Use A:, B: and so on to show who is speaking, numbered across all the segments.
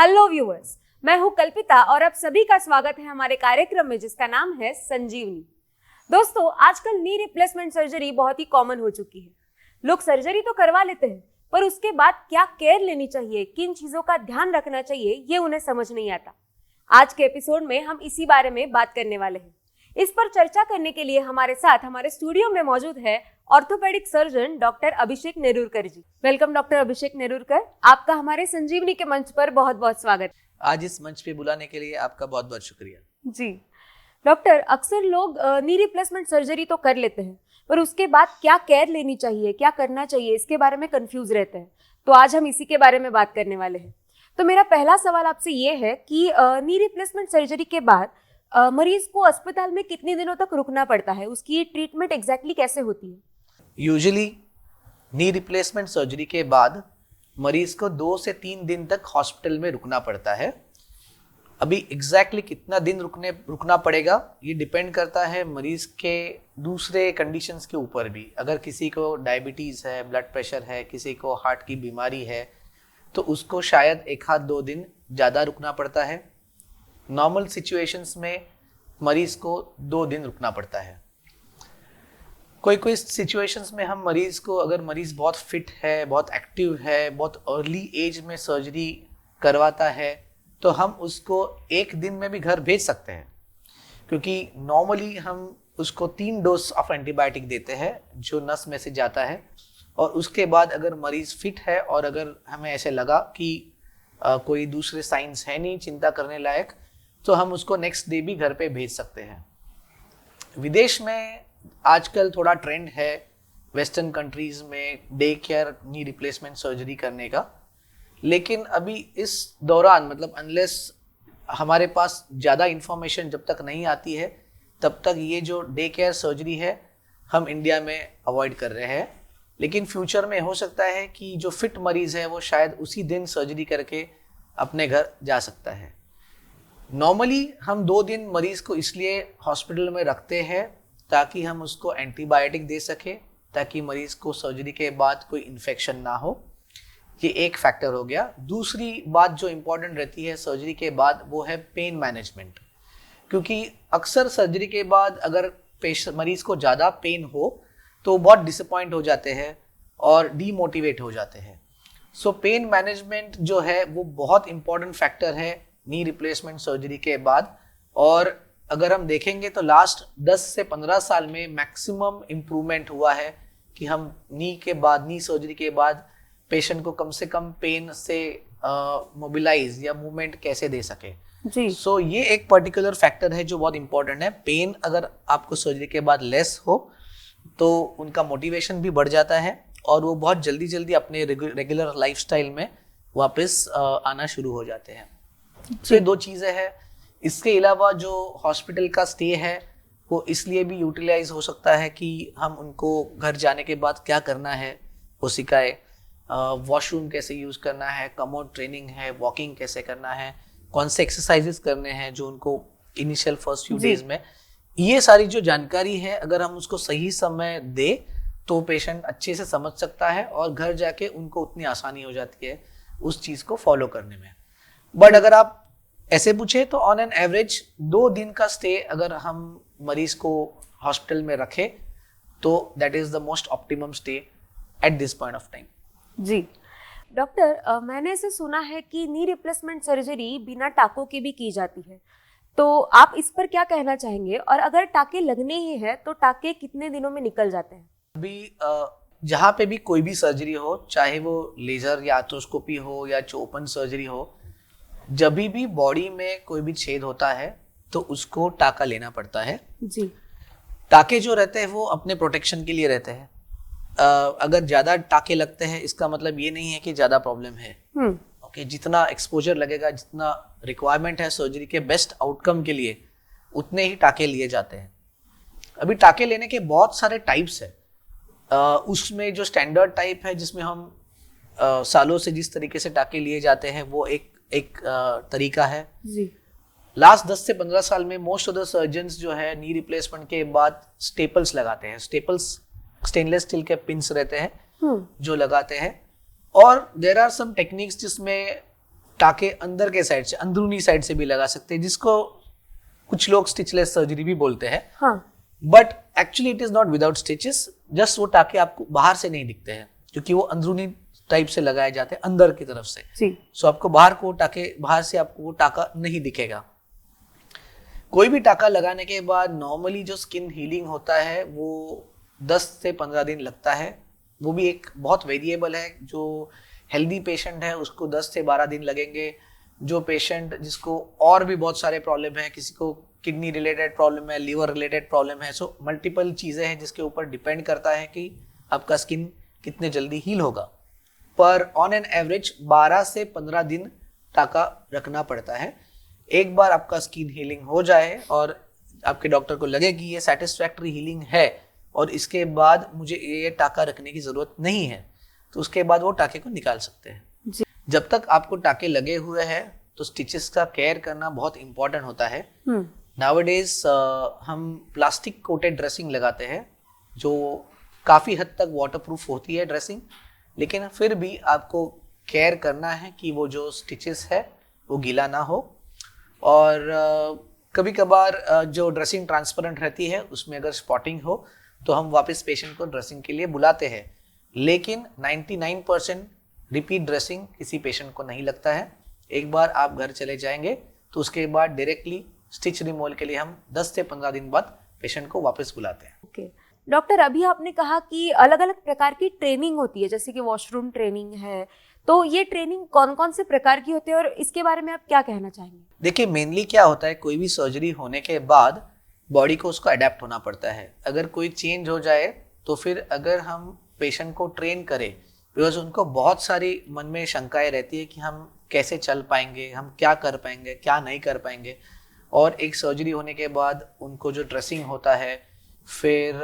A: Hello viewers, मैं हूं कल्पिता और आप सभी का स्वागत है हमारे कार्यक्रम में जिसका नाम है संजीवनी। दोस्तों, आजकल नी रिप्लेसमेंट सर्जरी बहुत ही कॉमन हो चुकी है। लोग सर्जरी तो करवा लेते हैं, पर उसके बाद क्या केयर लेनी चाहिए, किन चीजों का ध्यान रखना चाहिए, ये उन्हें समझ नहीं आता। आज के एपिसोड में हम इसी बारे में बात करने वाले हैं। इस पर चर्चा करने के लिए हमारे साथ हमारे स्टूडियो में मौजूद है ऑर्थोपेडिक सर्जन डॉक्टर अभिषेक नेरुरकर जी। वेलकम डॉक्टर अभिषेक नेरुरकर, आपका हमारे संजीवनी के मंच पर बहुत बहुत स्वागत।
B: आज इस मंच पे बुलाने के लिए आपका बहुत बहुत शुक्रिया
A: जी डॉक्टर, अक्सर लोग नी रिप्लेसमेंट सर्जरी तो कर लेते हैं, पर उसके बाद क्या केयर लेनी चाहिए, क्या करना चाहिए, इसके बारे में कंफ्यूज रहते हैं। तो आज हम इसी के बारे में बात करने वाले हैं। तो मेरा पहला सवाल आपसे ये है कि नी रिप्लेसमेंट सर्जरी के बाद मरीज को अस्पताल में कितने दिनों तक रुकना पड़ता है, उसकी ट्रीटमेंट एग्जैक्टली कैसे होती है?
B: यूजुअली नी रिप्लेसमेंट सर्जरी के बाद मरीज को 2 से 3 दिन तक हॉस्पिटल में रुकना पड़ता है। अभी एग्जैक्टली कितना दिन रुकना पड़ेगा ये डिपेंड करता है मरीज के दूसरे कंडीशंस के ऊपर भी। अगर किसी को डायबिटीज़ है, ब्लड प्रेशर है, किसी को हार्ट की बीमारी है, तो उसको शायद 1-2 दिन ज़्यादा रुकना पड़ता है। नॉर्मल सिचुएशंस में मरीज को 2 दिन रुकना पड़ता है। कोई सिचुएशंस में हम मरीज को, अगर मरीज बहुत फिट है, बहुत एक्टिव है, बहुत अर्ली एज में सर्जरी करवाता है, तो हम उसको 1 दिन में भी घर भेज सकते हैं, क्योंकि नॉर्मली हम उसको 3 डोज ऑफ एंटीबायोटिक देते हैं जो नस में से जाता है। और उसके बाद अगर मरीज फिट है और अगर हमें ऐसे लगा कि कोई दूसरे साइंस है नहीं चिंता करने लायक, तो हम उसको नेक्स्ट डे भी घर पे भेज सकते हैं। विदेश में आजकल थोड़ा ट्रेंड है वेस्टर्न कंट्रीज में day care knee replacement surgery करने का, लेकिन अभी इस दौरान मतलब अनलेस हमारे पास ज़्यादा इन्फॉर्मेशन जब तक नहीं आती है, तब तक ये जो डे केयर सर्जरी है हम इंडिया में अवॉइड कर रहे हैं। लेकिन फ्यूचर में हो सकता है कि जो फिट मरीज़ है वो शायद उसी दिन सर्जरी करके अपने घर जा सकता है। नॉर्मली हम 2 दिन मरीज को इसलिए हॉस्पिटल में रखते हैं ताकि हम उसको एंटीबायोटिक दे सके, ताकि मरीज को सर्जरी के बाद कोई इन्फेक्शन ना हो। ये एक फैक्टर हो गया। दूसरी बात जो इम्पोर्टेंट रहती है सर्जरी के बाद वो है पेन मैनेजमेंट, क्योंकि अक्सर सर्जरी के बाद अगर मरीज को ज़्यादा पेन हो तो बहुत डिसअपॉइंट हो जाते हैं और डीमोटिवेट हो जाते हैं। सो पेन मैनेजमेंट जो है वो बहुत इम्पोर्टेंट फैक्टर है नी रिप्लेसमेंट सर्जरी के बाद। और अगर हम देखेंगे तो लास्ट 10 से 15 साल में मैक्सिमम इम्प्रूवमेंट हुआ है कि हम नी सर्जरी के बाद पेशेंट को कम से कम पेन से मोबिलाइज या मूवमेंट कैसे दे सके जी। सो ये एक पर्टिकुलर फैक्टर है जो बहुत इंपॉर्टेंट है। पेन अगर आपको सर्जरी के बाद लेस हो तो उनका मोटिवेशन भी बढ़ जाता है और वो बहुत जल्दी अपने रेगुलर लाइफस्टाइल में वापस आना शुरू हो जाते हैं। तो ये 2 चीज़ें हैं। इसके अलावा जो हॉस्पिटल का स्टे है वो इसलिए भी यूटिलाइज हो सकता है कि हम उनको घर जाने के बाद क्या करना है वो सिखाए, वॉशरूम कैसे यूज़ करना है, कमोड ट्रेनिंग है, वॉकिंग कैसे करना है, कौन से एक्सरसाइजेस करने हैं जो उनको इनिशियल फर्स्ट फ्यू डेज में। ये सारी जो जानकारी है अगर हम उसको सही समय दे तो पेशेंट अच्छे से समझ सकता है और घर जाके उनको उतनी आसानी हो जाती है उस चीज़ को फॉलो करने में। बट अगर आप ऐसे पूछे तो ऑन एन एवरेज 2 दिन का स्टे अगर हम मरीज को हॉस्पिटल में रखें तो that is the most optimum stay at this point of time.
A: जी डॉक्टर, मैंने ऐसे सुना है कि नी रिप्लेसमेंट सर्जरी बिना टाकों की भी की जाती है, तो आप इस पर क्या कहना चाहेंगे? और अगर टाके लगने ही है तो टाके कितने दिनों में निकल जाते हैं?
B: अभी जहाँ पे भी कोई भी सर्जरी हो, चाहे वो लेजर या आर्थ्रोस्कोपी हो या ओपन सर्जरी हो, जब भी बॉडी में कोई भी छेद होता है तो उसको टाका लेना पड़ता है जी। टाके जो रहते हैं वो अपने प्रोटेक्शन के लिए रहते हैं। अगर ज़्यादा टाके लगते हैं इसका मतलब ये नहीं है कि ज़्यादा प्रॉब्लम है। ओके, जितना एक्सपोजर लगेगा, जितना रिक्वायरमेंट है सर्जरी के बेस्ट आउटकम के लिए, उतने ही टाके लिए जाते हैं। अभी टाके लेने के बहुत सारे टाइप्स है। उसमें जो स्टैंडर्ड टाइप है जिसमें हम सालों से जिस तरीके से टाके लिए जाते हैं वो एक तरीका है जी। लास्ट 10 से 15 साल में मोस्ट ऑफ द सर्जन्स जो है नी रिप्लेसमेंट के बाद स्टेपल्स लगाते हैं। स्टेपल्स स्टेनलेस स्टील के पिंस रहते हैं जो लगाते हैं। और देयर आर सम टेक्निक्स जिसमें टाके अंदर के साइड से, अंदरूनी साइड से भी लगा सकते हैं, जिसको कुछ लोग स्टिचलेस सर्जरी भी बोलते हैं।
A: हाँ।
B: But actually it is not without stitches, just वो टाके आपको बाहर से नहीं दिखते हैं क्योंकि वो अंदरूनी टाइप से लगाए जाते हैं अंदर की तरफ से।
A: जी।
B: सो आपको बाहर से आपको वो टाका नहीं दिखेगा। कोई भी टाका लगाने के बाद नॉर्मली जो स्किन हीलिंग होता है वो 10 से 15 दिन लगता है। वो भी एक बहुत वेरिएबल है। जो हेल्दी पेशेंट है उसको 10 से 12 दिन लगेंगे। जो पेशेंट जिसको और भी बहुत सारे प्रॉब्लम है, किसी को किडनी रिलेटेड प्रॉब्लम है, लीवर रिलेटेड प्रॉब्लम है, सो मल्टीपल चीज़ें हैं जिसके ऊपर डिपेंड करता है कि आपका स्किन कितने जल्दी हील होगा। पर ऑन एन एवरेज 12 से 15 दिन टाका रखना पड़ता है। एक बार आपका स्किन हीलिंग हो जाए और आपके डॉक्टर को लगे कि ये सेटिस्फैक्ट्री हीलिंग है और इसके बाद मुझे ये टाका रखने की ज़रूरत नहीं है, तो उसके बाद वो टाके को निकाल सकते हैं। जब तक आपको टाके लगे हुए हैं तो स्टिचेस का केयर करना बहुत इंपॉर्टेंट होता है। नाउअडेज हम प्लास्टिक कोटेड ड्रेसिंग लगाते हैं जो काफ़ी हद तक वाटरप्रूफ होती है ड्रेसिंग, लेकिन फिर भी आपको केयर करना है कि वो जो स्टिचेस है वो गीला ना हो। और कभी कभार जो ड्रेसिंग ट्रांसपेरेंट रहती है उसमें अगर स्पॉटिंग हो तो हम वापस पेशेंट को ड्रेसिंग के लिए बुलाते हैं, लेकिन 99% रिपीट ड्रेसिंग किसी पेशेंट को नहीं लगता है। एक बार आप घर चले जाएंगे तो उसके बाद डायरेक्टली स्टिच रिमूवल के लिए हम 10 से 15 दिन बाद पेशेंट को वापस बुलाते हैं।
A: ओके डॉक्टर, अभी आपने कहा कि अलग अलग प्रकार की ट्रेनिंग होती है, जैसे कि वॉशरूम ट्रेनिंग है, तो ये ट्रेनिंग कौन कौन से प्रकार की होती है और इसके बारे में आप क्या कहना चाहेंगे?
B: देखिए, मेनली क्या होता है, कोई भी सर्जरी होने के बाद बॉडी को उसको अडेप्ट होना पड़ता है। अगर कोई चेंज हो जाए तो फिर अगर हम पेशेंट को ट्रेन करें, बिकॉज उनको बहुत सारी मन में शंकाएं रहती है कि हम कैसे चल पाएंगे, हम क्या कर पाएंगे, क्या नहीं कर पाएंगे। और एक सर्जरी होने के बाद उनको जो ड्रेसिंग होता है, फिर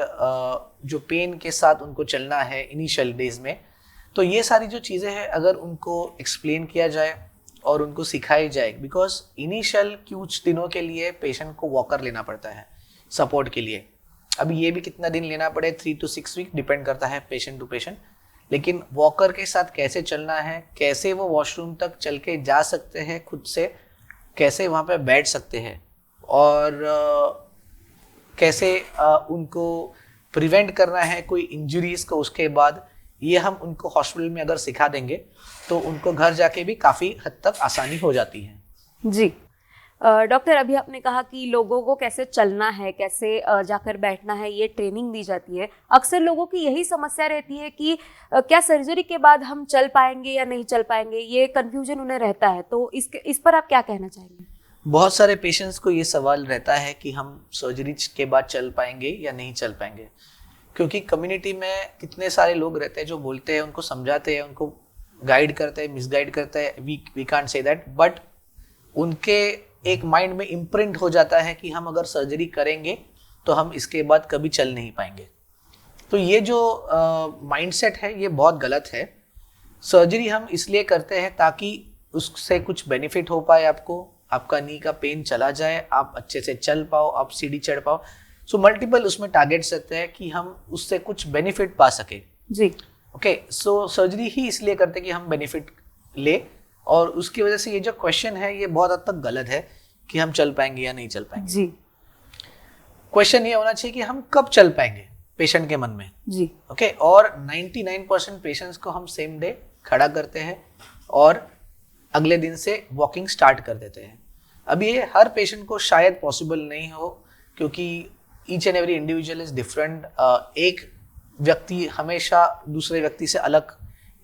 B: जो पेन के साथ उनको चलना है इनिशियल डेज में, तो ये सारी जो चीज़ें हैं अगर उनको एक्सप्लेन किया जाए और उनको सिखाई जाए, बिकॉज इनिशियल कुछ दिनों के लिए पेशेंट को वॉकर लेना पड़ता है सपोर्ट के लिए। अभी ये भी कितना दिन लेना पड़े, 3 to 6 वीक डिपेंड करता है पेशेंट टू पेशेंट। लेकिन वॉकर के साथ कैसे चलना है, कैसे वो वॉशरूम तक चल के जा सकते हैं खुद से, कैसे वहाँ पे बैठ सकते हैं और कैसे उनको प्रिवेंट करना है कोई इंजरीज को उसके बाद, ये हम उनको हॉस्पिटल में अगर सिखा देंगे तो उनको घर जाके भी काफ़ी हद तक आसानी हो जाती है।
A: जी डॉक्टर, अभी आपने कहा कि लोगों को कैसे चलना है, कैसे जाकर बैठना है, ये ट्रेनिंग दी जाती है। अक्सर लोगों की यही समस्या रहती है कि क्या सर्जरी के बाद हम चल पाएंगे या नहीं चल पाएंगे, ये कन्फ्यूजन उन्हें रहता है, तो इस पर आप क्या कहना चाहेंगे?
B: बहुत सारे पेशेंट्स को ये सवाल रहता है कि हम सर्जरी के बाद चल पाएंगे या नहीं चल पाएंगे, क्योंकि कम्युनिटी में कितने सारे लोग रहते हैं जो बोलते हैं, उनको समझाते हैं, उनको गाइड करते हैं, मिसगाइड करते हैं, we can't say that, but उनके एक माइंड में इम्प्रिंट हो जाता है कि हम अगर सर्जरी करेंगे तो हम इसके बाद कभी चल नहीं पाएंगे। तो ये जो माइंडसेट है ये बहुत गलत है। सर्जरी हम इसलिए करते हैं ताकि उससे कुछ बेनिफिट हो पाए आपको, आपका नी का पेन चला जाए, आप अच्छे से चल पाओ, आप सीढ़ी चढ़ पाओ। सो मल्टीपल उसमें टारगेट्स रहते हैं कि हम उससे कुछ बेनिफिट पा सके।
A: जी
B: ओके, सो सर्जरी ही इसलिए करते हैं कि हम बेनिफिट ले, और उसकी वजह से ये जो क्वेश्चन है ये बहुत हद तक गलत है कि हम चल पाएंगे या नहीं चल पाएंगे।
A: जी
B: क्वेश्चन ये होना चाहिए कि हम कब चल पाएंगे पेशेंट के मन में।
A: जी
B: ओके, और 99% पेशेंट्स को हम सेम डे खड़ा करते हैं और अगले दिन से वॉकिंग स्टार्ट कर देते हैं। अब ये हर पेशेंट को शायद पॉसिबल नहीं हो, क्योंकि each and every individual is different. एक व्यक्ति हमेशा दूसरे व्यक्ति से अलग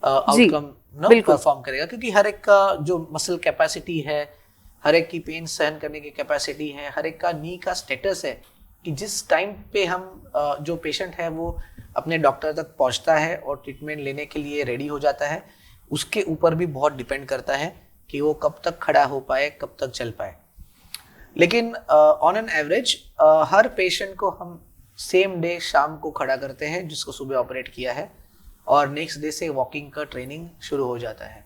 B: आउटकम परफॉर्म करेगा, क्योंकि हर एक का जो मसल कैपेसिटी है, हर एक की पेन सहन करने की कैपेसिटी है, हर एक का नी का स्टेटस है कि जिस टाइम पे हम जो पेशेंट है वो अपने डॉक्टर तक पहुंचता है और ट्रीटमेंट लेने के लिए रेडी हो जाता है, उसके ऊपर भी बहुत डिपेंड करता है कि वो कब तक खड़ा हो पाए, कब तक चल पाए। लेकिन on an average her patient को हम सेम डे शाम को खड़ा करते हैं जिसको सुबह ऑपरेट किया है, और नेक्स्ट डे से वॉकिंग का ट्रेनिंग शुरू हो जाता है।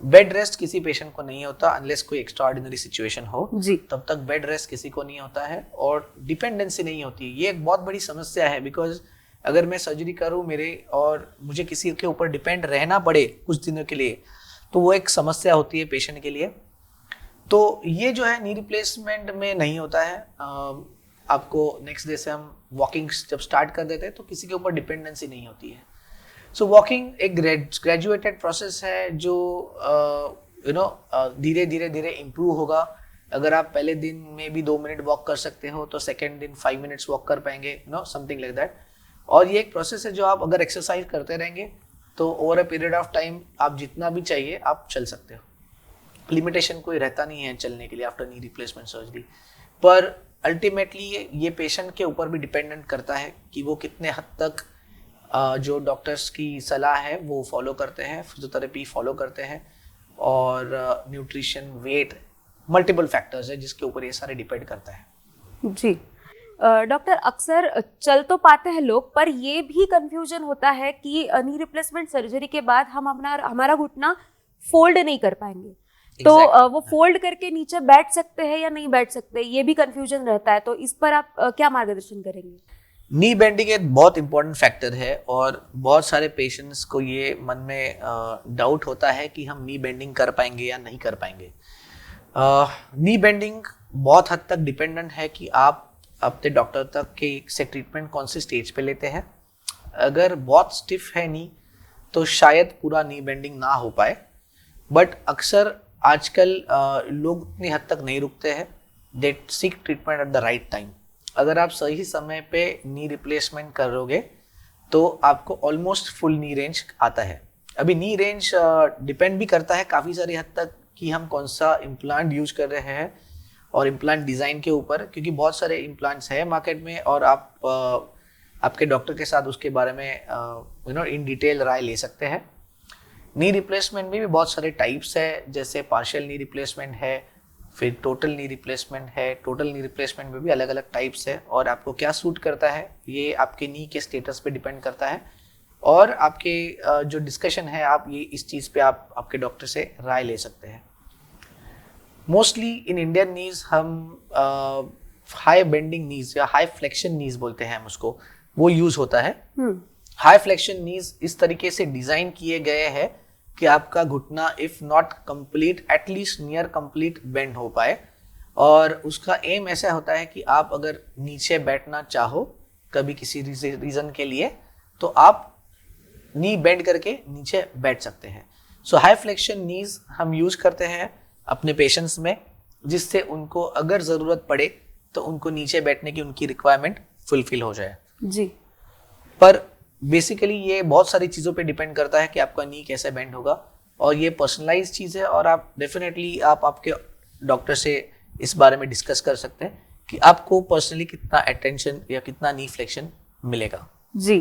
B: बेड रेस्ट किसी पेशेंट को नहीं होता अनलेस कोई एक्स्ट्राऑर्डिनरी सिचुएशन हो जी। तब तक बेड रेस्ट किसी को नहीं होता है, और डिपेंडेंसी नहीं होती। ये एक बहुत बड़ी समस्या है, बिकॉज अगर मैं सर्जरी करूँ मेरे और मुझे किसी के ऊपर डिपेंड रहना पड़े कुछ दिनों के लिए, तो वो एक समस्या होती है पेशेंट के लिए। तो ये जो है नी रिप्लेसमेंट में नहीं होता है। आपको नेक्स्ट डे से हम वॉकिंग जब स्टार्ट कर देते हैं तो किसी के ऊपर डिपेंडेंसी नहीं होती है। सो वॉकिंग एक ग्रेजुएटेड प्रोसेस है जो धीरे धीरे धीरे इम्प्रूव होगा। अगर आप पहले दिन में भी 2 मिनट वॉक कर सकते हो तो सेकेंड दिन 5 मिनट्स वॉक कर पाएंगे, समथिंग लाइक दैट। और ये एक प्रोसेस है जो आप अगर एक्सरसाइज करते रहेंगे तो over a period of time आप जितना भी चाहिए आप चल सकते हो। लिमिटेशन कोई रहता नहीं है चलने के लिए आफ्टर नी रिप्लेसमेंट सर्जरी। पर अल्टीमेटली ये पेशेंट के ऊपर भी डिपेंडेंट करता है कि वो कितने हद तक जो डॉक्टर्स की सलाह है वो फॉलो करते हैं, फिजियोथेरेपी फॉलो करते हैं, और न्यूट्रिशन, वेट, मल्टीपल फैक्टर्स है जिसके ऊपर ये सारे डिपेंड करता है।
A: जी डॉक्टर, अक्सर चल तो पाते हैं लोग, पर ये भी कंफ्यूजन होता है कि नी रिप्लेसमेंट सर्जरी के बाद हम हमारा घुटना फोल्ड नहीं कर पाएंगे। तो वो फोल्ड करके नीचे बैठ सकते हैं या नहीं बैठ सकते, ये भी कंफ्यूजन रहता है। तो इस पर आप क्या मार्गदर्शन करेंगे?
B: नी बेंडिंग एक बहुत इंपॉर्टेंट फैक्टर है और बहुत सारे पेशेंट्स को ये मन में डाउट होता है कि हम नी बेंडिंग कर पाएंगे या नहीं कर पाएंगे। नी बेंडिंग बहुत हद तक डिपेंडेंट है कि आप अपने डॉक्टर तक के से ट्रीटमेंट कौन से स्टेज पे लेते हैं। अगर बहुत स्टिफ है नी तो शायद पूरा नी बेंडिंग ना हो पाए, बट अक्सर आजकल लोग उतनी हद तक नहीं रुकते हैं। They seek treatment at the right time. अगर आप सही समय पे नी रिप्लेसमेंट करोगे तो आपको ऑलमोस्ट फुल नी रेंज आता है। अभी नी रेंज डिपेंड भी करता है काफ़ी सारी हद तक कि हम कौन सा इम्प्लांट यूज कर रहे हैं और इम्प्लांट डिज़ाइन के ऊपर, क्योंकि बहुत सारे इम्प्लांट्स हैं मार्केट में और आप आपके डॉक्टर के साथ उसके बारे में इन डिटेल राय ले सकते हैं। नी रिप्लेसमेंट में भी बहुत सारे टाइप्स है, जैसे पार्शियल नी रिप्लेसमेंट है, फिर टोटल नी रिप्लेसमेंट है। टोटल नी रिप्लेसमेंट में भी अलग अलग टाइप्स है और आपको क्या सूट करता है ये आपके नी के स्टेटस पे डिपेंड करता है। और आपके जो डिस्कशन है आप ये इस चीज़ पे आप आपके डॉक्टर से राय ले सकते हैं। मोस्टली इन इंडियन नीज हम हाई बेंडिंग नीज या हाई फ्लेक्शन नीज बोलते हैं हम उसको, वो यूज होता है। हाई फ्लेक्शन नीज इस तरीके से डिजाइन किए गए हैं कि आपका घुटना if not complete at least near complete bend हो पाए। और उसका एम ऐसा होता है कि आप अगर नीचे बैठना चाहो कभी किसी रीजन के लिए तो आप नी बेंड करके नीचे बैठ सकते हैं। सो हाई फ्लेक्शन नीज हम यूज करते हैं अपने पेशेंट्स में, जिससे उनको अगर ज़रूरत पड़े तो उनको नीचे बैठने की उनकी रिक्वायरमेंट फुलफिल हो जाए।
A: जी,
B: पर बेसिकली ये बहुत सारी चीज़ों पे डिपेंड करता है कि आपका नी कैसे बेंड होगा, और ये पर्सनलाइज चीज़ है। और आप डेफिनेटली आप आपके डॉक्टर से इस बारे में डिस्कस कर सकते हैं कि आपको पर्सनली कितना अटेंशन या कितना नी फ्लेक्शन मिलेगा।
A: जी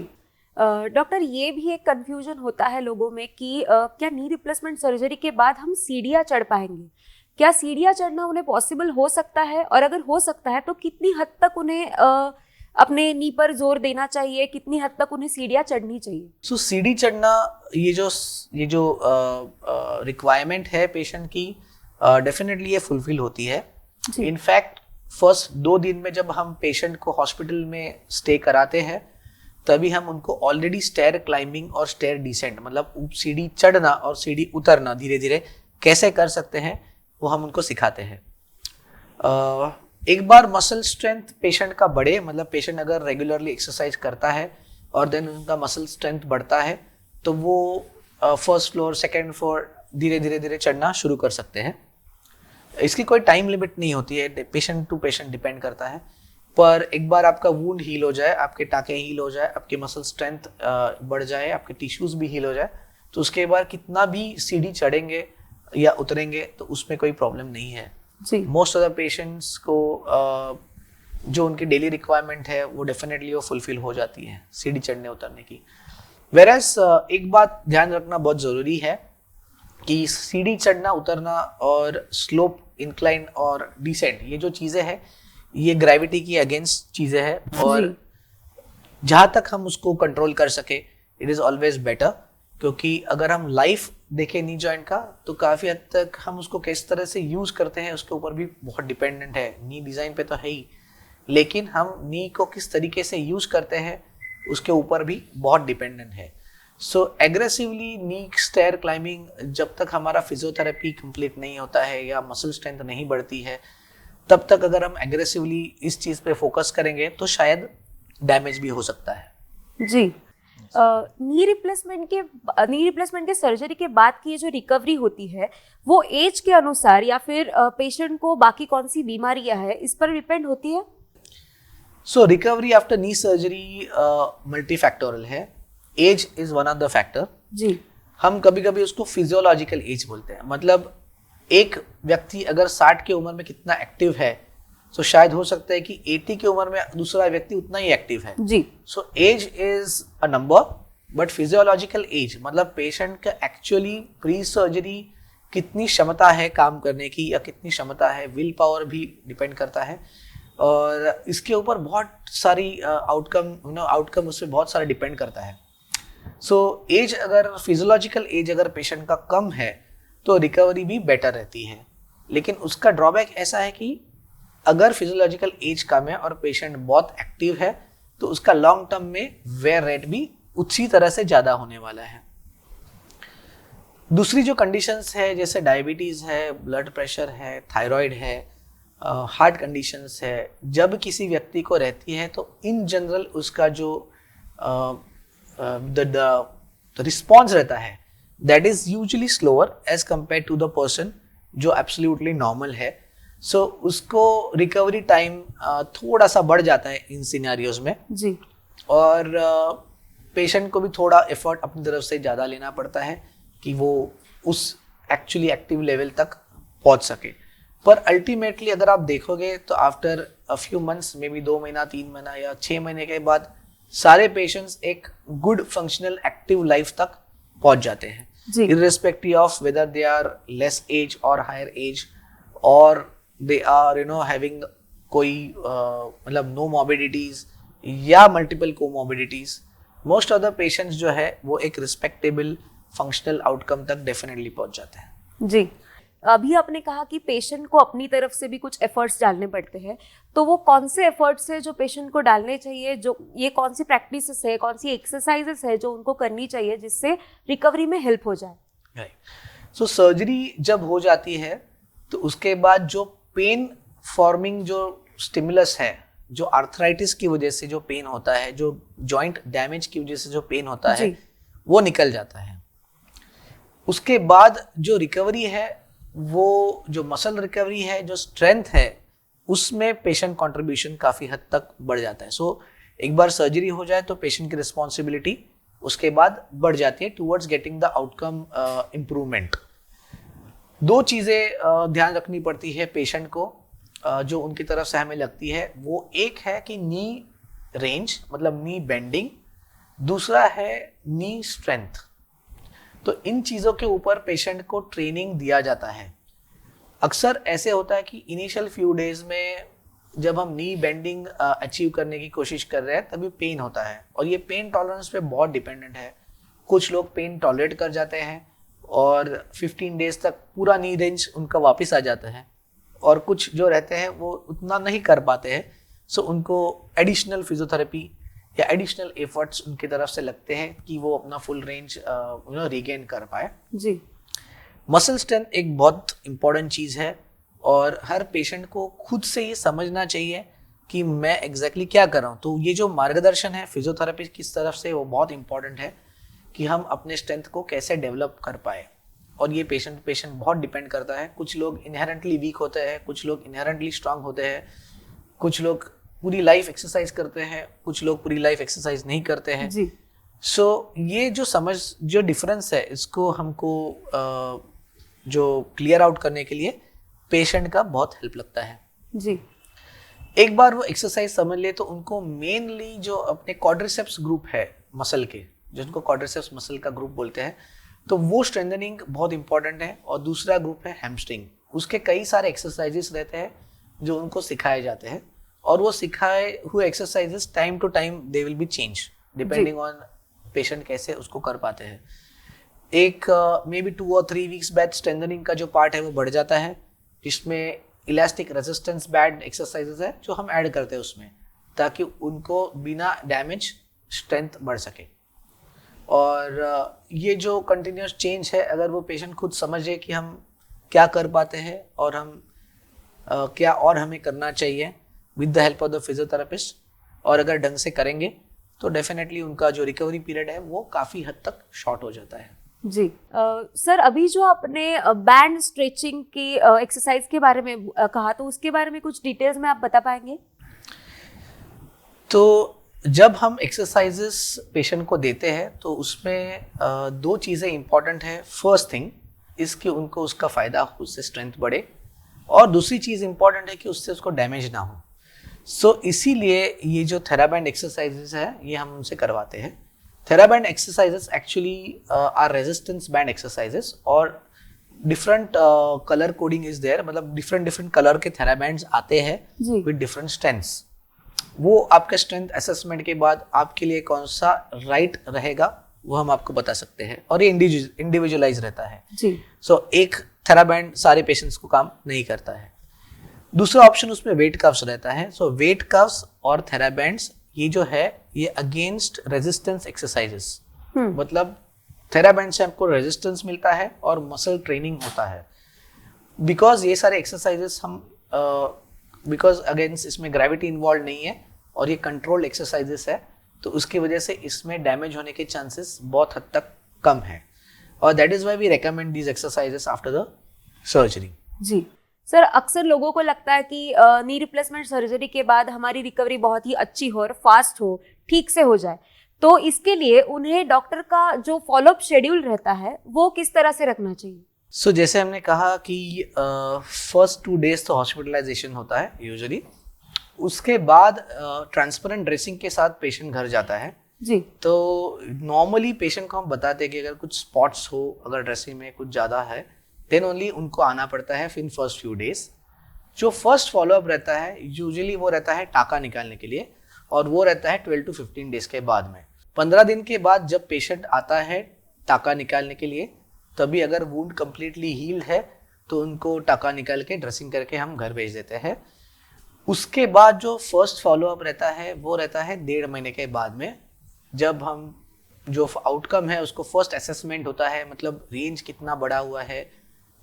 A: डॉक्टर, ये भी एक कंफ्यूजन होता है लोगों में कि क्या नी रिप्लेसमेंट सर्जरी के बाद हम सीढ़ियाँ चढ़ पाएंगे? क्या सीढ़ियाँ चढ़ना उन्हें पॉसिबल हो सकता है, और अगर हो सकता है तो कितनी हद तक उन्हें अपने नी पर जोर देना चाहिए, कितनी हद तक उन्हें सीढ़ियाँ चढ़नी चाहिए?
B: सो सीढ़ी चढ़ना ये जो रिक्वायरमेंट है पेशेंट की, डेफिनेटली ये फुलफिल होती है। इनफैक्ट फर्स्ट 2 दिन में जब हम पेशेंट को हॉस्पिटल में स्टे कराते हैं तभी हम उनको ऑलरेडी स्टेयर क्लाइंबिंग और स्टेयर डिसेंट, मतलब सीढ़ी चढ़ना और सीढ़ी उतरना धीरे धीरे कैसे कर सकते हैं वो हम उनको सिखाते हैं। एक बार मसल स्ट्रेंथ पेशेंट का बढ़े, मतलब पेशेंट अगर रेगुलरली एक्सरसाइज करता है और देन उनका मसल स्ट्रेंथ बढ़ता है तो वो फर्स्ट फ्लोर, सेकेंड फ्लोर धीरे धीरे चढ़ना शुरू कर सकते हैं। इसकी कोई टाइम लिमिट नहीं होती है, पेशेंट टू पेशेंट डिपेंड करता है। पर एक बार आपका वूंड हील हो जाए, आपके टाँके हील हो जाए, आपके मसल स्ट्रेंथ बढ़ जाए, आपके टिश्यूज़ भी हील हो जाए, तो उसके बाद कितना भी सीढ़ी चढ़ेंगे या उतरेंगे तो उसमें कोई प्रॉब्लम नहीं है। मोस्ट ऑफ द पेशेंट्स को जो उनकी डेली रिक्वायरमेंट है वो डेफिनेटली वो फुलफिल हो जाती है सीढ़ी चढ़ने उतरने की। वेरएस एक बात ध्यान रखना बहुत ज़रूरी है कि सीढ़ी चढ़ना उतरना और स्लोप, इंक्लाइन और डिसेंट, ये जो चीज़ें हैं ये ग्रेविटी की अगेंस्ट चीज़ें हैं, और जहाँ तक हम उसको कंट्रोल कर सके इट इज़ ऑलवेज बेटर। क्योंकि अगर हम लाइफ देखें नी जॉइंट का तो काफ़ी हद तक हम उसको किस तरह से यूज़ करते हैं उसके ऊपर भी बहुत डिपेंडेंट है। नी डिज़ाइन पे तो है ही, लेकिन हम नी को किस तरीके से यूज़ करते हैं उसके ऊपर भी बहुत डिपेंडेंट है। सो एग्रेसिवली नी स्टेयर क्लाइंबिंग, जब तक हमारा फिजियोथेरेपी कंप्लीट नहीं होता है या मसल स्ट्रेंथ नहीं बढ़ती है, तब तक अगर हम एग्रेसिवली इस चीज़ पे फोकस करेंगे तो शायद डैमेज भी हो सकता है।
A: जी। नी रिप्लेसमेंट के सर्जरी के बाद की ये जो रिकवरी होती है वो एज के अनुसार या फिर पेशेंट को बाकी कौन सी बीमारियां हैं इस पर डिपेंड होती है?
B: So recovery after knee surgery multifactorial है। Age is one of the factor.
A: जी।
B: हम कभी कभी उसको फिजियोलॉजिकल एज बोलते हैं, मतलब एक व्यक्ति अगर 60 की उम्र में कितना एक्टिव है, तो शायद हो सकता है कि 80 की उम्र में दूसरा व्यक्ति उतना ही एक्टिव है।
A: जी।
B: So age is a number, but physiological age मतलब पेशेंट का एक्चुअली प्री सर्जरी कितनी क्षमता है काम करने की या कितनी क्षमता है, विल पावर भी डिपेंड करता है। और इसके ऊपर बहुत सारी आउटकम उसमें बहुत सारा डिपेंड करता है। सो एज अगर फिजियोलॉजिकल एज अगर पेशेंट का कम है तो रिकवरी भी बेटर रहती है, लेकिन उसका ड्रॉबैक ऐसा है कि अगर फिजियोलॉजिकल एज कम है और पेशेंट बहुत एक्टिव है तो उसका लॉन्ग टर्म में वेयर रेट भी उसी तरह से ज़्यादा होने वाला है। दूसरी जो कंडीशंस है जैसे डायबिटीज़ है, ब्लड प्रेशर है, थायराइड है, हार्ट कंडीशंस है, जब किसी व्यक्ति को रहती है तो इन जनरल उसका जो द रिस्पॉन्स रहता है that is usually slower as compare to the person जो एब्सोल्युटली नॉर्मल है। सो उसको रिकवरी टाइम थोड़ा सा बढ़ जाता है इन सिनेरियोज में।
A: जी।
B: और पेशेंट को भी थोड़ा एफर्ट अपनी तरफ से ज़्यादा लेना पड़ता है कि वो उस एक्चुअली एक्टिव लेवल तक पहुंच सके। पर अल्टीमेटली अगर आप देखोगे तो after a few months, may be 2 महीना, 3 महीना या 6 महीने के बाद सारे पेशेंट्स एक गुड फंक्शनल एक्टिव लाइफ तक पहुंच जाते हैं, irrespective of whether they are less age और हायर एज और दे आर हैविंग कोई मतलब नो मॉर्बिडिटीज या multiple comorbidities. Most of the patients जो है वो एक रिस्पेक्टेबल फंक्शनल आउटकम तक डेफिनेटली पहुंच जाते हैं।
A: जी। अभी आपने कहा कि पेशेंट को अपनी तरफ से भी कुछ एफर्ट्स डालने पड़ते हैं, तो वो कौन से एफर्ट्स है जो पेशेंट को डालने चाहिए, जो ये कौन सी प्रैक्टिसेस है, कौन सी एक्सरसाइजेस है जो उनको करनी चाहिए जिससे रिकवरी में हेल्प हो जाए?
B: सो सर्जरी जब हो जाती है तो उसके बाद जो पेन फॉर्मिंग जो स्टिमुलस है, जो आर्थराइटिस की वजह से जो पेन होता है, जो जॉइंट डैमेज की वजह से जो पेन होता है, वो निकल जाता है। उसके बाद जो रिकवरी है, वो जो मसल रिकवरी है, जो स्ट्रेंथ है, उसमें पेशेंट कंट्रीब्यूशन काफ़ी हद तक बढ़ जाता है। सो एक बार सर्जरी हो जाए तो पेशेंट की रिस्पॉन्सिबिलिटी उसके बाद बढ़ जाती है towards getting the outcome improvement. 2 चीज़ें ध्यान रखनी पड़ती है पेशेंट को जो उनकी तरफ से हमें लगती है। वो एक है कि नी रेंज मतलब नी बेंडिंग, दूसरा है नी स्ट्रेंथ। तो इन चीज़ों के ऊपर पेशेंट को ट्रेनिंग दिया जाता है। अक्सर ऐसे होता है कि इनिशियल फ्यू डेज में जब हम नी बेंडिंग अचीव करने की कोशिश कर रहे हैं तभी पेन होता है, और ये पेन टॉलरेंस पे बहुत डिपेंडेंट है। कुछ लोग पेन टॉलरेट कर जाते हैं और 15 डेज तक पूरा नी रेंज उनका वापस आ जाता है, और कुछ जो रहते हैं वो उतना नहीं कर पाते हैं। सो उनको एडिशनल फिजियोथेरेपी या एडिशनल एफर्ट्स उनकी तरफ से लगते हैं कि वो अपना फुल रेंज रिगेन कर पाए।
A: जी।
B: मसल स्ट्रेंथ एक बहुत इंपॉर्टेंट चीज़ है और हर पेशेंट को खुद से ये समझना चाहिए कि मैं एग्जैक्टली क्या कर रहा हूँ। तो ये जो मार्गदर्शन है फिजियोथेरेपी की तरफ से वो बहुत इंपॉर्टेंट है कि हम अपने स्ट्रेंथ को कैसे डेवलप कर पाए, और ये पेशेंट बहुत डिपेंड करता है। कुछ लोग इनहेरेंटली वीक होते हैं, कुछ लोग इनहेरेंटली स्ट्रांग होते हैं, कुछ लोग पूरी लाइफ एक्सरसाइज करते हैं, कुछ लोग पूरी लाइफ एक्सरसाइज नहीं करते हैं।
A: जी।
B: सो ये जो डिफरेंस है इसको हमको जो क्लियर आउट करने के लिए पेशेंट का बहुत हेल्प लगता है।
A: जी।
B: एक बार वो एक्सरसाइज समझ ले तो उनको मेनली जो अपने क्वाड्रिसेप्स ग्रुप है मसल के, जिनको क्वाड्रिसेप्स मसल का ग्रुप बोलते हैं, तो वो स्ट्रेंथनिंग बहुत इंपॉर्टेंट है। और दूसरा ग्रुप है हैमस्ट्रिंग, उसके कई सारे एक्सरसाइजेस रहते हैं जो उनको सिखाए जाते हैं, और वो सिखाए हुए exercises time to time they will be change depending on patient कैसे उसको कर पाते हैं। एक मे बी 2 और 3 वीक्स बाद स्ट्रेंथनिंग का जो पार्ट है वो बढ़ जाता है, जिसमें इलास्टिक रेजिस्टेंस बैंड एक्सरसाइजेस है जो हम ऐड करते हैं उसमें, ताकि उनको बिना डैमेज स्ट्रेंथ बढ़ सके। और ये जो कंटिन्यूस चेंज है, अगर वो पेशेंट खुद समझे कि हम क्या कर पाते हैं और हम क्या और हमें करना चाहिए with the help of the physiotherapist, और अगर ढंग से करेंगे तो डेफिनेटली उनका जो रिकवरी पीरियड है वो काफ़ी हद तक शॉर्ट हो जाता है।
A: जी सर, अभी जो आपने बैंड स्ट्रेचिंग की एक्सरसाइज के बारे में कहा, तो उसके बारे में कुछ डिटेल्स में आप बता पाएंगे?
B: तो जब हम एक्सरसाइजेस पेशेंट को देते हैं तो उसमें दो चीज़ें इंपॉर्टेंट है। फर्स्ट थिंग इसकी उनको उसका फ़ायदा हो, उससे स्ट्रेंथ बढ़े, और दूसरी चीज़ इंपॉर्टेंट है कि उससे उसको डैमेज ना हो। सो इसीलिए ये जो थेराबैंड एक्सरसाइजेस है ये हम उनसे करवाते हैं। Theraband exercises actually are resistance band exercises, और different colour coding is there, मतलब डिफरेंट कलर के थेराबैंड्स आते हैं विद डिफरेंट स्ट्रेंथ्स। वो आपके स्ट्रेंथ असेसमेंट के बाद आपके लिए कौन सा राइट रहेगा वो हम आपको बता सकते हैं, और ये इंडिविजुअलाइज रहता है
A: जी।
B: सो एक थेराबैंड सारे पेशेंट्स को काम नहीं करता है। दूसरा ऑप्शन उसमें वेट कफ्स रहता है। सो वेट कफ्स और थेराबैंड्स ये जो है ये अगेंस्ट रेजिस्टेंस एक्सरसाइजेस, मतलब थेराबैंड से आपको रेजिस्टेंस मिलता है और मसल ट्रेनिंग होता है। बिकॉज ये सारे एक्सरसाइजेस हम बिकॉज अगेंस्ट इसमें ग्रेविटी इन्वॉल्व नहीं है और ये कंट्रोल्ड एक्सरसाइजेस है, तो उसकी वजह से इसमें डैमेज होने के चांसेस बहुत हद तक कम है, और that is why we recommend these exercises after the surgery.
A: जी सर, अक्सर लोगों को लगता है कि नी रिप्लेसमेंट सर्जरी के बाद हमारी रिकवरी बहुत ही अच्छी हो और फास्ट हो, ठीक से हो जाए, तो इसके लिए उन्हें डॉक्टर का जो फॉलोअप शेड्यूल रहता है वो किस तरह से रखना चाहिए?
B: सो जैसे हमने कहा कि फर्स्ट 2 days तो हॉस्पिटलाइजेशन होता है यूजुअली, उसके बाद ट्रांसपेरेंट ड्रेसिंग के साथ पेशेंट घर जाता है
A: जी।
B: तो नॉर्मली पेशेंट को हम बताते हैं कि अगर कुछ स्पॉट्स हो, अगर ड्रेसिंग में कुछ ज़्यादा है, देन ओनली उनको आना पड़ता है इन फर्स्ट फ्यू डेज। जो फर्स्ट फॉलोअप रहता है यूजुअली वो रहता है टाका निकालने के लिए, और वो रहता है 12 to 15 days के बाद में। 15 दिन के बाद जब पेशेंट आता है टाका निकालने के लिए, तभी अगर वुंड कम्प्लीटली हील्ड है तो उनको टाका निकाल के ड्रेसिंग करके हम घर भेज देते हैं। उसके बाद जो फर्स्ट फॉलोअप रहता है वो रहता है 1.5 महीने के बाद में, जब हम जो आउटकम है उसको फर्स्ट असेसमेंट होता है, मतलब रेंज कितना बड़ा हुआ है,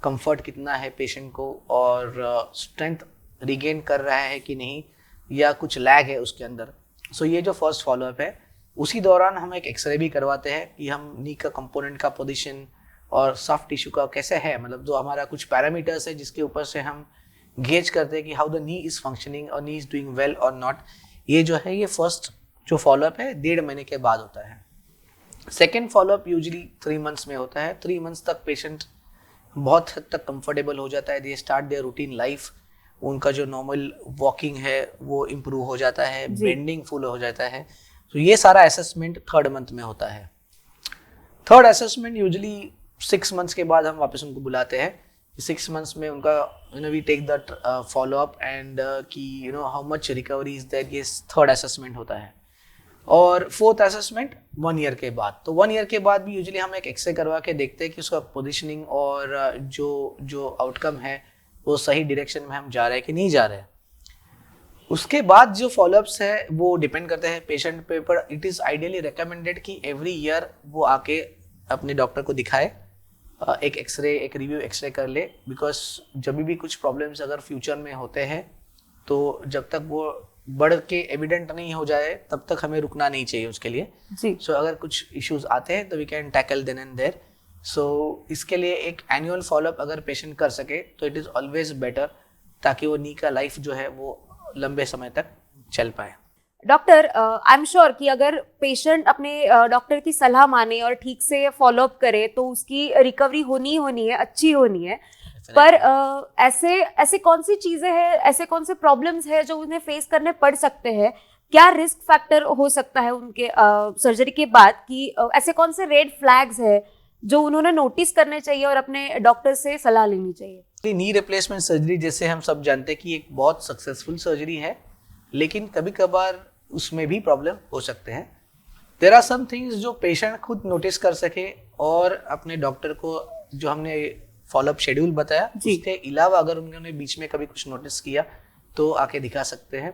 B: कंफर्ट कितना है पेशेंट को, और स्ट्रेंथ रिगेन कर रहा है कि नहीं, या कुछ लैग है उसके अंदर। सो ये जो फर्स्ट फॉलोअप है, उसी दौरान हम एक एक्सरे भी करवाते हैं कि हम नी का कंपोनेंट का पोजीशन और सॉफ्ट टिश्यू का कैसे है, मतलब जो हमारा कुछ पैरामीटर्स है जिसके ऊपर से हम गेज करते हैं कि how the knee is functioning और नी इज डूइंग वेल और नॉट। ये जो है ये फर्स्ट जो फॉलोअप है 1.5 महीने के बाद होता है। सेकेंड फॉलोअप यूजुअली 3 months में होता है। 3 months तक पेशेंट बहुत हद तक कंफर्टेबल हो जाता है, they start their routine life, उनका जो नॉर्मल वॉकिंग है वो इम्प्रूव हो जाता है, बेंडिंग फुल हो जाता है। तो ये सारा असेसमेंट 3rd month में होता है। थर्ड असेसमेंट यूजुअली 6 months के बाद हम वापस उनको बुलाते हैं। 6 months में उनका we take that follow up and कि how much recovery is there, ये 3rd असेसमेंट होता है। और 4th असेसमेंट 1 year के बाद। तो 1 year के बाद भी यूजुअली हम एक एक्सरे करवा के देखते हैं कि उसका पोजीशनिंग और जो आउटकम है वो सही डायरेक्शन में हम जा रहे हैं कि नहीं जा रहे हैं। उसके बाद जो फॉलोअप्स है वो डिपेंड करते हैं पेशेंट पे, पर इट इज़ आइडियली रिकमेंडेड कि एवरी ईयर वो आके अपने डॉक्टर को दिखाए, एक एक्सरे, एक रिव्यू एक्सरे कर ले, बिकॉज जब भी कुछ प्रॉब्लम्स अगर फ्यूचर में होते हैं तो जब तक वो बढ़ के एविडेंट नहीं हो जाए तब तक हमें रुकना नहीं चाहिए उसके लिए। सो अगर कुछ इश्यूज आते हैं तो we can tackle then and there. So इसके लिए एक एनुअल फॉलोअप अगर पेशेंट कर सके तो इट इज़ ऑलवेज बेटर, ताकि वो नी का लाइफ जो है वो लंबे समय तक चल पाए।
A: डॉक्टर, आई एम श्योर कि अगर पेशेंट अपने डॉक्टर की सलाह माने और ठीक से फॉलोअप करे तो उसकी रिकवरी होनी है, अच्छी होनी है। पर ऐसे कौन सी चीजें हैं, ऐसे कौन से प्रॉब्लम्स हैं जो उन्हें फेस करने पड़ सकते हैं? क्या रिस्क फैक्टर हो सकता है उनके सर्जरी के बाद, कि ऐसे कौन से रेड फ्लैग्स है जो उन्होंने नोटिस करने चाहिए और अपने डॉक्टर से सलाह लेनी चाहिए?
B: नी रिप्लेसमेंट सर्जरी जैसे हम सब जानते हैं कि एक बहुत सक्सेसफुल सर्जरी है, लेकिन कभी कभार उसमें भी प्रॉब्लम हो सकते हैं। देयर आर सम थिंग्स जो पेशेंट खुद नोटिस कर सके और अपने डॉक्टर को जो हमने फॉलोअप शेड्यूल बताया उसके अलावा अगर उन्होंने बीच में कभी कुछ नोटिस किया तो आके दिखा सकते हैं।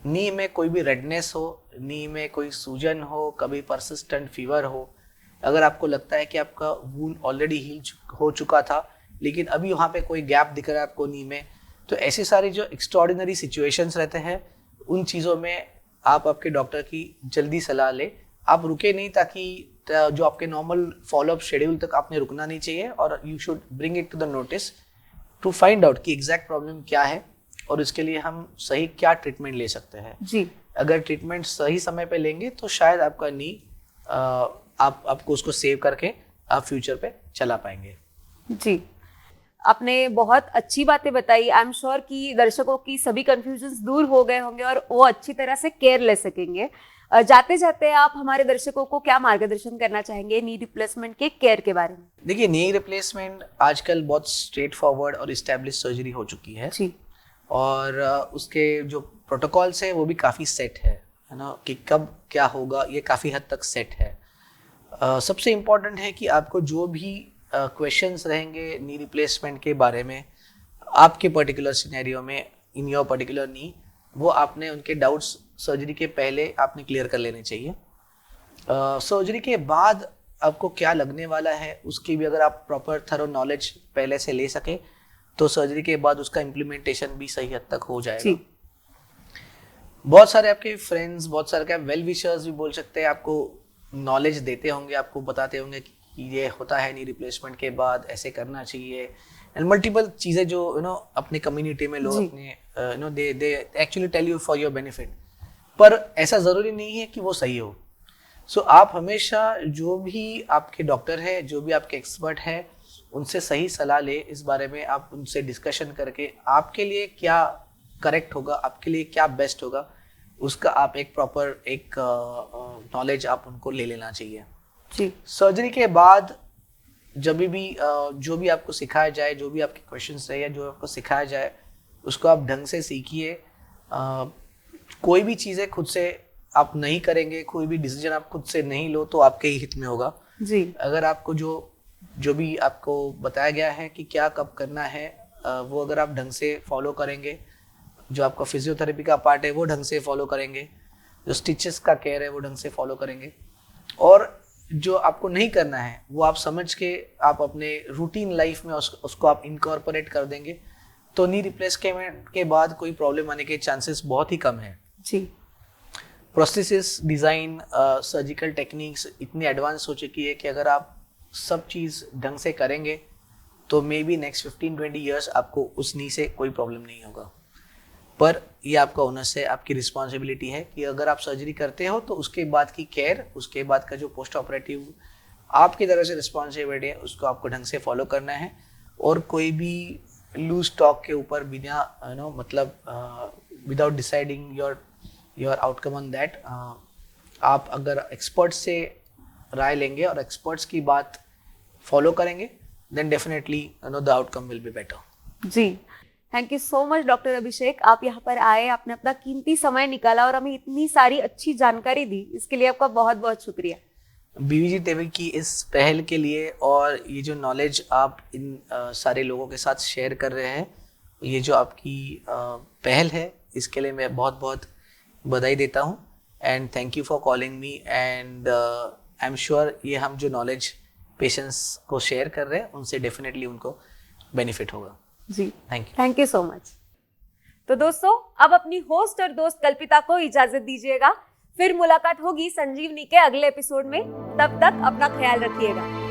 B: नी में कोई भी रेडनेस हो, नी में कोई सूजन हो, कभी परसिस्टेंट फीवर हो, अगर आपको लगता है कि आपका वूंड ऑलरेडी हील हो चुका था लेकिन अभी वहाँ पे कोई गैप दिख रहा है आपको नी में, तो ऐसी सारी जो एक्स्ट्रॉर्डिनरी सिचुएशंस रहते हैं उन चीज़ों में आप आपके डॉक्टर की जल्दी सलाह ले। आप रुके नहीं, ताकि जो आपके नॉर्मल फॉलोअप शेड्यूल तक आपने रुकना नहीं चाहिए, और you should bring it to the notice to find out कि एग्जैक्ट प्रॉब्लम क्या है और इसके लिए हम सही क्या ट्रीटमेंट ले सकते हैं
A: जी।
B: अगर ट्रीटमेंट सही समय पे लेंगे तो शायद आपका नी आपको उसको सेव करके आप फ्यूचर पे चला पाएंगे।
A: जी, आपने बहुत अच्छी बातें बताई। आई एम श्योर कि दर्शकों की सभी कंफ्यूजन्स दूर हो गए होंगे और वो अच्छी तरह से केयर ले सकेंगे। जाते जाते आप हमारे दर्शकों को क्या मार्गदर्शन करना चाहेंगे नी रिप्लेसमेंट के केयर के बारे में?
B: देखिए, नी रिप्लेसमेंट आजकल बहुत स्ट्रेट फॉरवर्ड और इस्टेब्लिश सर्जरी हो चुकी है
A: जी।
B: और उसके जो प्रोटोकॉल्स है वो भी काफ़ी सेट है ना, कि कब क्या होगा ये काफ़ी हद तक सेट है। सबसे इम्पॉर्टेंट है कि आपको जो भी क्वेश्चंस रहेंगे नी रिप्लेसमेंट के बारे में आपके पर्टिकुलर सिनेरियो में इन योर पर्टिकुलर नी, वो आपने उनके डाउट्स सर्जरी के पहले आपने क्लियर कर लेने चाहिए। सर्जरी के बाद आपको क्या लगने वाला है उसकी भी अगर आप प्रॉपर थरो नॉलेज पहले से ले सके तो सर्जरी के बाद उसका इम्प्लीमेंटेशन भी सही हद तक हो जाएगा। बहुत सारे आपके फ्रेंड्स, बहुत सारे क्या वेल विशर्स भी बोल सकते हैं, आपको नॉलेज देते होंगे, आपको बताते होंगे कि ये होता है नी रिप्लेसमेंट के बाद ऐसे करना चाहिए, एंड मल्टीपल चीज़ें जो अपने कम्युनिटी में लोग अपने they actually tell you for your benefit, पर ऐसा ज़रूरी नहीं है कि वो सही हो। सो आप हमेशा जो भी आपके डॉक्टर है, जो भी आपके एक्सपर्ट है, उनसे सही सलाह ले इस बारे में। आप उनसे डिस्कशन करके आपके लिए क्या करेक्ट होगा, आपके लिए क्या बेस्ट होगा, उसका आप एक प्रॉपर एक नॉलेज आप उनको ले लेना चाहिए
A: जी।
B: सर्जरी के बाद जब भी जो भी आपको सिखाया जाए, जो भी आपके क्वेश्चंस रहे या जो आपको सिखाया जाए उसको आप ढंग से सीखिए। कोई भी चीज़ें खुद से आप नहीं करेंगे, कोई भी डिसीजन आप खुद से नहीं लो तो आपके ही हित में होगा
A: जी।
B: अगर आपको जो भी आपको बताया गया है कि क्या कब करना है वो अगर आप ढंग से फॉलो करेंगे, जो आपका फिजियोथेरेपी का पार्ट है वो ढंग से फॉलो करेंगे, जो स्टिचेस का केयर है वो ढंग से फॉलो करेंगे, और जो आपको नहीं करना है वो आप समझ के आप अपने रूटीन लाइफ में उसको आप इनकॉर्पोरेट कर देंगे, तो नी रिप्लेसमेंट के बाद कोई प्रॉब्लम आने के चांसेस बहुत ही कम है
A: जी।
B: प्रोस्थेसिस डिज़ाइन, सर्जिकल टेक्निक्स इतनी एडवांस हो चुकी है कि अगर आप सब चीज़ ढंग से करेंगे तो मे बी नेक्स्ट 15-20 ईयर्स आपको उस नी से कोई प्रॉब्लम नहीं होगा। पर ये आपका ओनस है, आपकी रिस्पॉन्सिबिलिटी है कि अगर आप सर्जरी करते हो तो उसके बाद की केयर, उसके बाद का जो पोस्ट ऑपरेटिव आपकी तरफ से रिस्पॉन्सिबिलिटी है उसको आपको ढंग से फॉलो करना है, और कोई भी लूज टॉक के ऊपर बिना मतलब without deciding your outcome on that, आप अगर एक्सपर्ट्स से राय लेंगे और एक्सपर्ट्स की बात फॉलो करेंगे then definitely the outcome will be better.
A: जी, thank you so much doctor Abhishek, आप यहाँ पर आए, आपने अपना कीमती समय निकाला और हमें इतनी सारी अच्छी जानकारी दी, इसके लिए आपका बहुत बहुत शुक्रिया।
B: बीवीजी टीवी की इस पहल के लिए और ये जो नॉलेज आप इन सारे लोगों के साथ शेयर कर रहे हैं, ये जो आपकी पहल है इसके लिए मैं बहुत बहुत बधाई देता हूँ, and thank you for calling me, and I am sure ये हम जो नॉलेज पेशेंट्स को शेयर कर रहे हैं उनसे डेफिनेटली उनको बेनिफिट होगा।
A: जी,
B: थैंक
A: यू सो मच। तो दोस्तों, अब अपनी होस्ट और दोस्त कल्पिता को इजाजत दीजिएगा, फिर मुलाकात होगी संजीवनी के अगले एपिसोड में। तब तक अपना ख्याल रखिएगा।